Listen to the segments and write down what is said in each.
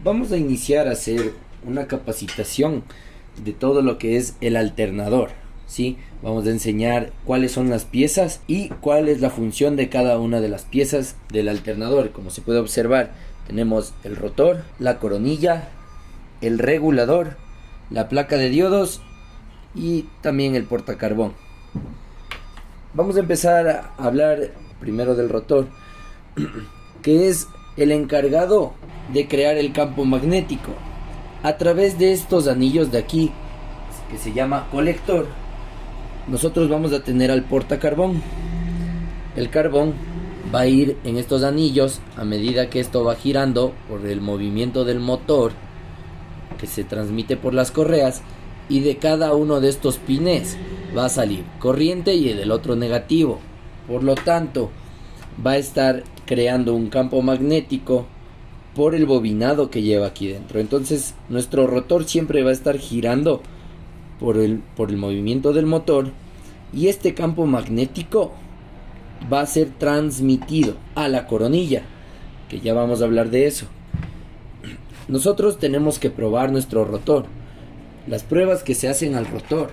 Vamos a iniciar a hacer una capacitación de todo lo que es el alternador, ¿sí? Vamos a enseñar cuáles son las piezas y cuál es la función de cada una de las piezas del alternador. Como se puede observar, tenemos el rotor, la coronilla, el regulador, la placa de diodos y también el portacarbón. Vamos a empezar a hablar primero del rotor, que es el encargado de crear el campo magnético. A través de estos anillos de aquí, que se llama colector, nosotros vamos a tener al portacarbón. El carbón va a ir en estos anillos a medida que esto va girando por el movimiento del motor que se transmite por las correas, y de cada uno de estos pines va a salir corriente y del otro negativo. Por lo tanto, va a estar creando un campo magnético por el bobinado que lleva aquí dentro. Entonces nuestro rotor siempre va a estar girando por el movimiento del motor, y este campo magnético va a ser transmitido a la coronilla, que ya vamos a hablar de eso. Nosotros tenemos que probar nuestro rotor. Las pruebas que se hacen al rotor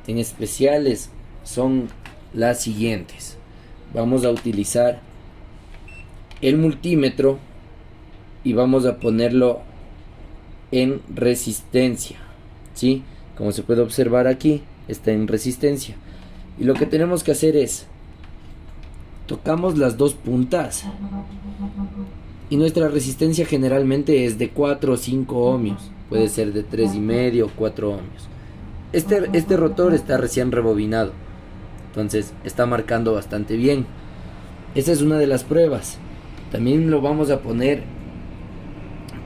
en especiales son las siguientes. Vamos a utilizar el multímetro y vamos a ponerlo en resistencia, ¿sí? Como se puede observar aquí, está en resistencia. Y lo que tenemos que hacer es, tocamos las dos puntas y nuestra resistencia generalmente es de 4 o 5 ohmios. Puede ser de 3,5 o 4 ohmios. Este rotor está recién rebobinado, entonces está marcando bastante bien. Esa es una de las pruebas. También lo vamos a poner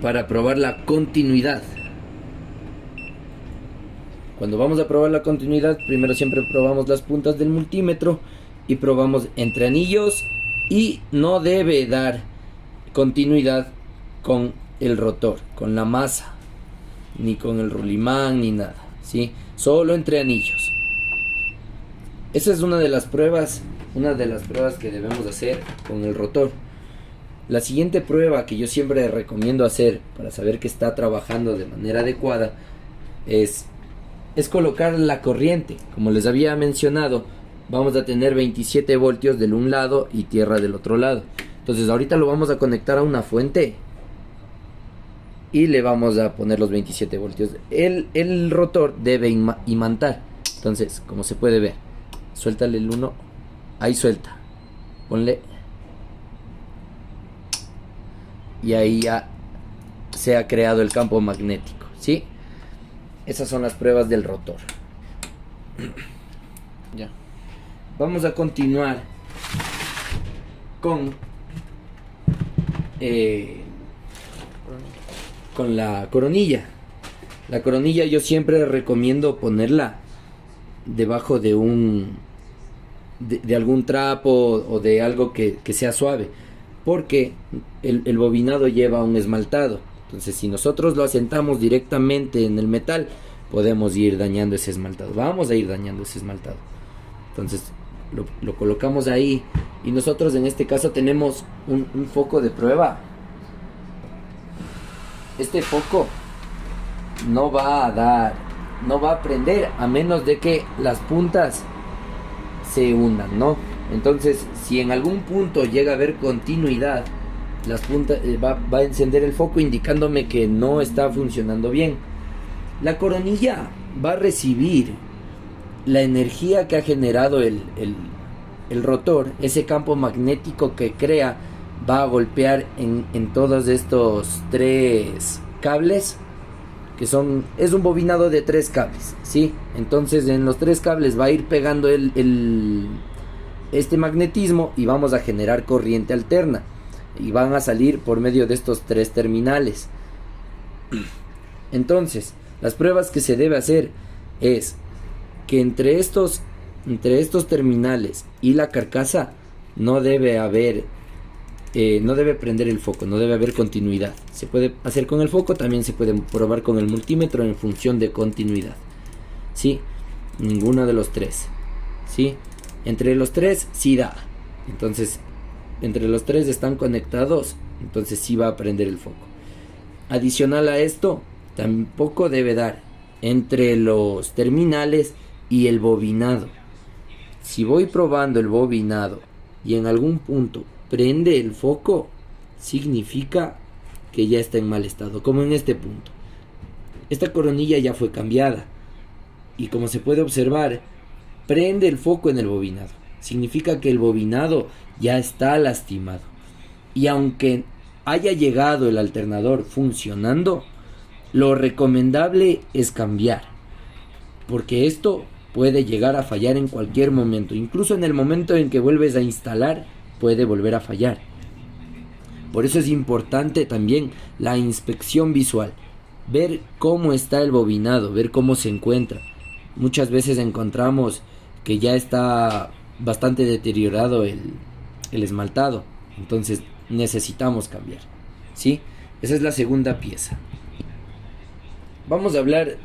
para probar la continuidad. Cuando vamos a probar la continuidad, primero siempre probamos las puntas del multímetro y probamos entre anillos, y no debe dar continuidad con el rotor, con la masa, ni con el rulimán, ni nada, ¿sí? Solo entre anillos. Esa es una de las pruebas que debemos hacer con el rotor. La siguiente prueba que yo siempre recomiendo hacer para saber que está trabajando de manera adecuada es colocar la corriente. Como les había mencionado, vamos a tener 27 voltios del un lado y tierra del otro lado. Entonces ahorita lo vamos a conectar a una fuente y le vamos a poner los 27 voltios. El rotor debe imantar. Entonces, como se puede ver, suéltale el 1, ahí suelta, ponle, y ahí ya se ha creado el campo magnético, ¿sí? Esas son las pruebas del rotor. Ya. Vamos a continuar con la coronilla. La coronilla yo siempre recomiendo ponerla debajo de algún trapo o de algo que sea suave, porque el bobinado lleva un esmaltado. Entonces, si nosotros lo asentamos directamente en el metal, podemos ir dañando ese esmaltado. Vamos a ir dañando ese esmaltado. Entonces, lo colocamos ahí, y nosotros en este caso tenemos un foco de prueba. Este foco no va a prender a menos de que las puntas se unan, ¿no? Entonces, si en algún punto llega a haber continuidad, las puntas va a encender el foco indicándome que no está funcionando bien. La coronilla va a recibir la energía que ha generado el rotor. Ese campo magnético que crea va a golpear en todos estos 3 cables, que es un bobinado de 3 cables, ¿sí? Entonces en los 3 cables va a ir pegando este magnetismo, y vamos a generar corriente alterna, y van a salir por medio de estos 3 terminales. Entonces, las pruebas que se debe hacer es que entre estos terminales y la carcasa no debe prender el foco, no debe haber continuidad. Se puede hacer con el foco, también se puede probar con el multímetro en función de continuidad, ¿sí? Ninguno de los 3, ¿sí? Entre los 3 sí da. Entonces, entre los 3 están conectados, entonces sí va a prender el foco. Adicional a esto, tampoco debe dar entre los terminales y el bobinado. Si voy probando el bobinado y en algún punto prende el foco, significa que ya está en mal estado, como en este punto. Esta coronilla ya fue cambiada y como se puede observar, prende el foco en el bobinado. Significa que el bobinado ya está lastimado. Y aunque haya llegado el alternador funcionando, lo recomendable es cambiar, porque esto puede llegar a fallar en cualquier momento. Incluso en el momento en que vuelves a instalar, puede volver a fallar. Por eso es importante también la inspección visual, ver cómo está el bobinado, ver cómo se encuentra. Muchas veces encontramos que ya está bastante deteriorado el esmaltado, entonces necesitamos cambiar, ¿sí? Esa es la segunda pieza. Vamos a hablar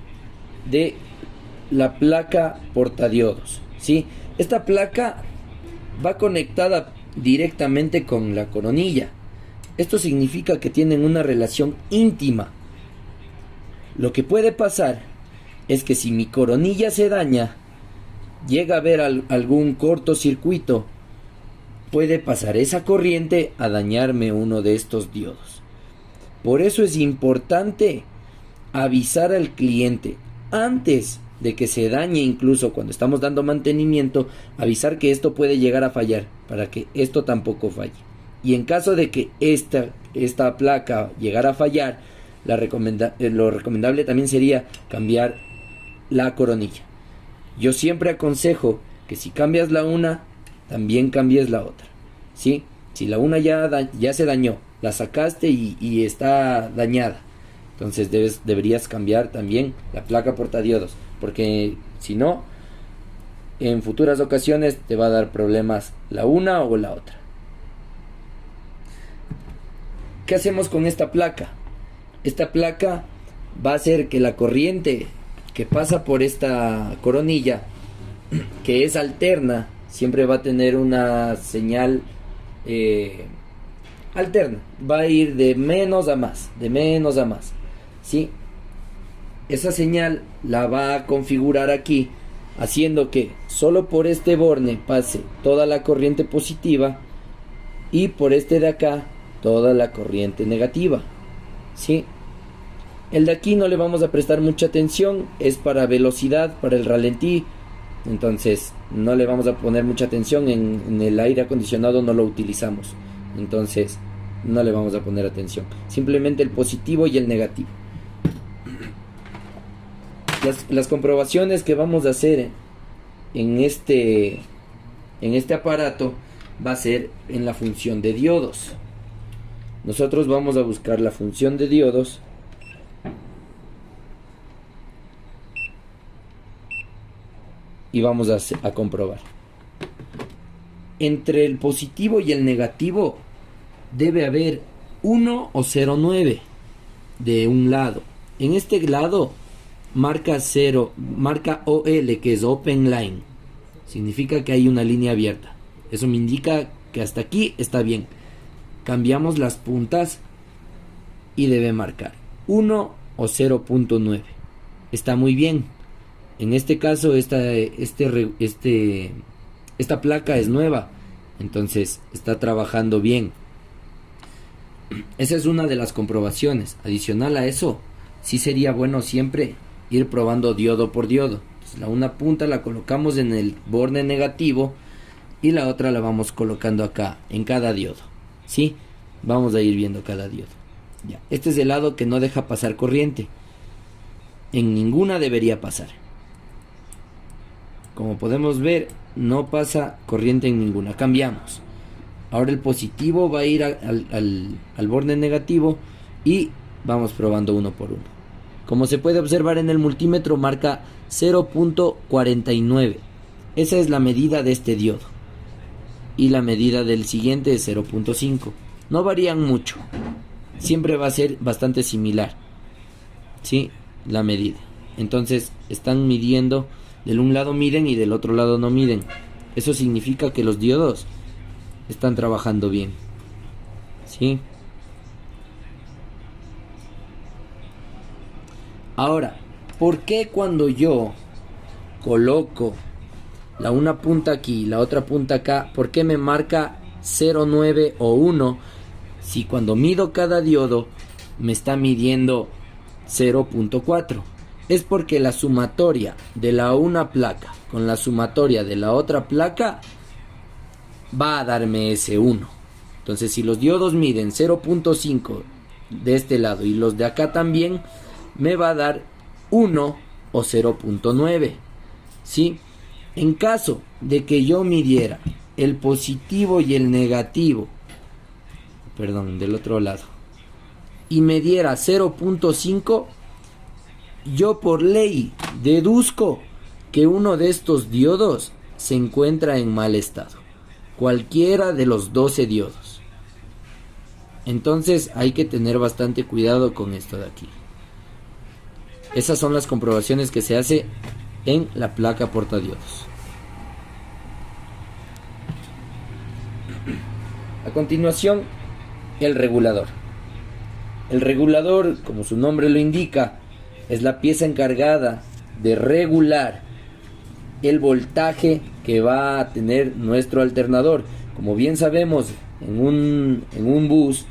de la placa portadiodos, ¿sí? Esta placa va conectada directamente con la coronilla. Esto significa que tienen una relación íntima. Lo que puede pasar es que si mi coronilla se daña, llega a haber algún cortocircuito, puede pasar esa corriente a dañarme uno de estos diodos. Por eso es importante avisar al cliente antes de que se dañe, incluso cuando estamos dando mantenimiento, avisar que esto puede llegar a fallar para que esto tampoco falle. Y en caso de que esta placa llegara a fallar, lo recomendable también sería cambiar la coronilla. Yo siempre aconsejo que si cambias la una, también cambies la otra, ¿sí? Si la una ya se dañó, la sacaste y está dañada, entonces deberías cambiar también la placa portadiodos, porque si no, en futuras ocasiones te va a dar problemas la una o la otra. ¿Qué hacemos con esta placa? Esta placa va a hacer que la corriente que pasa por esta coronilla, que es alterna, siempre va a tener una señal alterna, va a ir de menos a más, ¿sí? Esa señal la va a configurar aquí, haciendo que solo por este borne pase toda la corriente positiva y por este de acá toda la corriente negativa, ¿sí? El de aquí no le vamos a prestar mucha atención, es para velocidad, para el ralentí, entonces no le vamos a poner mucha atención. En el aire acondicionado no lo utilizamos, entonces no le vamos a poner atención, simplemente el positivo y el negativo. Las comprobaciones que vamos a hacer en este aparato va a ser en la función de diodos. Nosotros vamos a buscar la función de diodos y vamos a comprobar. Entre el positivo y el negativo debe haber 1 o 0,9 de un lado. En este lado marca 0, marca OL, que es Open Line. Significa que hay una línea abierta. Eso me indica que hasta aquí está bien. Cambiamos las puntas y debe marcar 1 o 0,9. Está muy bien. En este caso esta placa es nueva, entonces está trabajando bien. Esa es una de las comprobaciones. Adicional a eso, sí sería bueno siempre ir probando diodo por diodo. Entonces, una punta la colocamos en el borne negativo y la otra la vamos colocando acá en cada diodo, ¿sí? Vamos a ir viendo cada diodo. Ya. Este es el lado que no deja pasar corriente. En ninguna debería pasar. Como podemos ver, no pasa corriente en ninguna. Cambiamos. Ahora el positivo va a ir al borne negativo y vamos probando uno por uno. Como se puede observar en el multímetro, marca 0,49. Esa es la medida de este diodo. Y la medida del siguiente es 0,5. No varían mucho. Siempre va a ser bastante similar, ¿sí? La medida. Entonces están midiendo. Del un lado miden y del otro lado no miden. Eso significa que los diodos están trabajando bien, ¿sí? Ahora, ¿por qué cuando yo coloco una punta aquí y la otra punta acá, por qué me marca 0,9 o 1 si cuando mido cada diodo me está midiendo 0,4? Es porque la sumatoria de la una placa con la sumatoria de la otra placa va a darme ese 1. Entonces, si los diodos miden 0,5 de este lado y los de acá también, me va a dar 1 o 0,9. ¿Sí? En caso de que yo midiera el positivo y el negativo, perdón, del otro lado, y me diera 0,5, yo por ley deduzco que uno de estos diodos se encuentra en mal estado, cualquiera de los 12 diodos. Entonces hay que tener bastante cuidado con esto de aquí. Esas son las comprobaciones que se hace en la placa portadiodos. A continuación, el regulador. El regulador, como su nombre lo indica, es la pieza encargada de regular el voltaje que va a tener nuestro alternador. Como bien sabemos, en un bus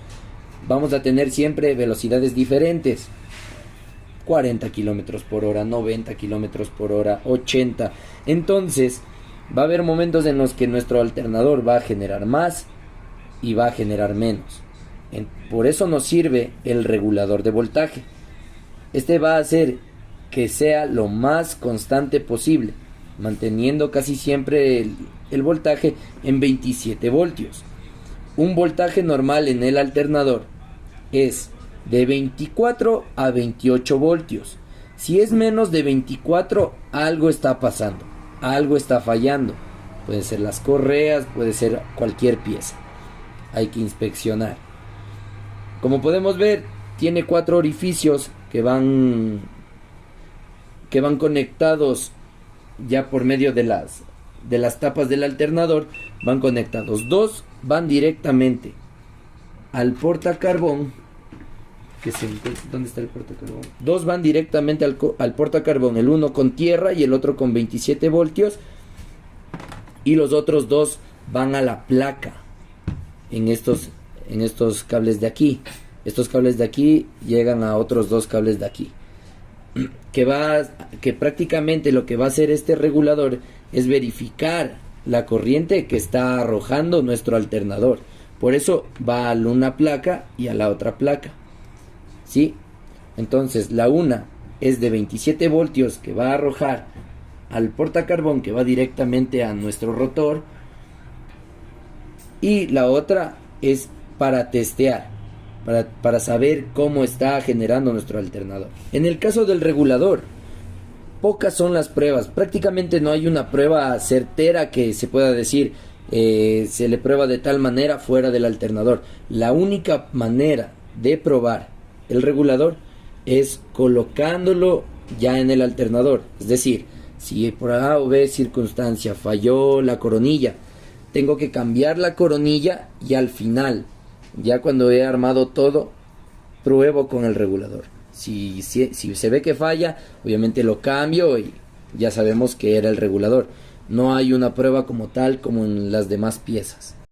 vamos a tener siempre velocidades diferentes. 40 kilómetros por hora, 90 kilómetros por hora, 80. Entonces, va a haber momentos en los que nuestro alternador va a generar más y va a generar menos. Por eso nos sirve el regulador de voltaje. Este va a hacer que sea lo más constante posible, manteniendo casi siempre el voltaje en 27 voltios. Un voltaje normal en el alternador es de 24 a 28 voltios. Si es menos de 24, algo está pasando, algo está fallando. Pueden ser las correas, puede ser cualquier pieza. Hay que inspeccionar. Como podemos ver, tiene 4 orificios que van conectados ya por medio de las tapas del alternador. Van conectados. 2 van directamente al portacarbón. ¿Dónde está el portacarbón? 2 van directamente al portacarbón. El uno con tierra y el otro con 27 voltios. Y los otros 2 van a la placa. En estos cables de aquí. Estos cables de aquí llegan a otros 2 cables de aquí. Que prácticamente lo que va a hacer este regulador es verificar la corriente que está arrojando nuestro alternador. Por eso va a una placa y a la otra placa. ¿Sí? Entonces la una es de 27 voltios que va a arrojar al portacarbón, que va directamente a nuestro rotor. Y la otra es para testear, para saber cómo está generando nuestro alternador. En el caso del regulador, pocas son las pruebas. Prácticamente no hay una prueba certera que se pueda decir se le prueba de tal manera fuera del alternador. La única manera de probar el regulador es colocándolo ya en el alternador. Es decir, si por A o B circunstancia falló la coronilla, tengo que cambiar la coronilla y al final, ya cuando he armado todo, pruebo con el regulador. Si se ve que falla, obviamente lo cambio y ya sabemos que era el regulador. No hay una prueba como tal como en las demás piezas.